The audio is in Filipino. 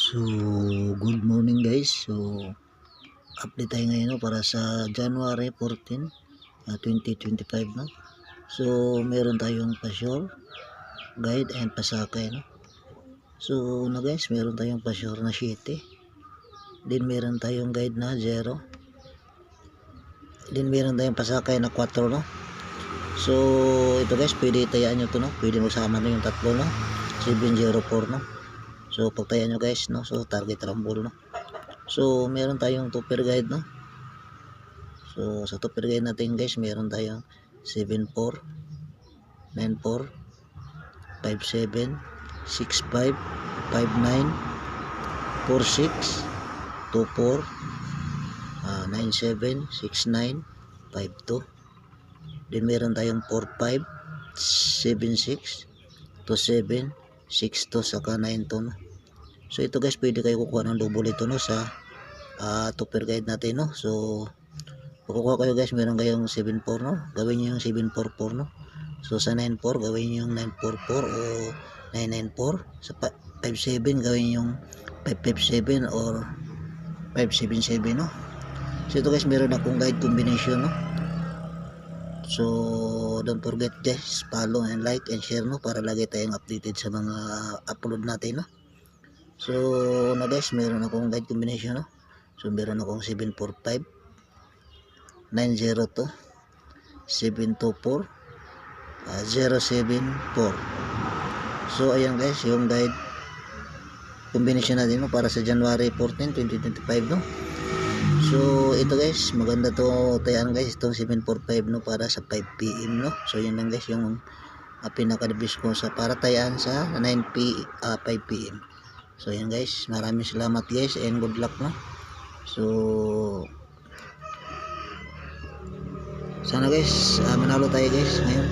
So, good morning guys. So, update tayo ngayon no, para sa January 14, 2025 no. So, meron tayong pa-sure, guide and pasakay no. So, na guys, meron tayong pa-sure na 7. Then meron tayong guide na 0. Then meron tayong pasakay na 4 no. So, ito guys, pwede tayaan nyo to no. Pwede magsama na yung tatlo no. 704 no. So pagtayan nyo guys no, so target rumble no. So meron tayong topper guide no. So sa topper guide natin guys, meron tayong 74, 94, 57, 65, 59, 46, 24, 97, 69, 52. Then meron tayong 45, 76, 27, 62 saka 92 no. So ito guys, pwede kayo kukuha ng double ito no sa topper guide natin no. So kukuha kayo guys, meron kayong 74 no, gawin niyo yung 744 no. So sa 94 gawin niyo yung 944 o 994. Sa 57 gawin yung 557 or 577 no. So ito guys, meron akong guide combination no. So don't forget guys, follow and like and share no, para lagi tayong updated sa mga upload natin no. So na guys, meron akong guide combination no. So meron akong 745, 902, 724, 074. So ayan guys, yung guide combination natin no, para sa January 14, 2025 no. So ito guys, maganda to tayan guys, itong 745 no, para sa 5 PM no. So yun lang guys yung pinaka-debis ko sa para tayan sa 5 PM. So yan guys, maraming salamat guys and good luck no. So sana guys, manalo tayo guys ngayon.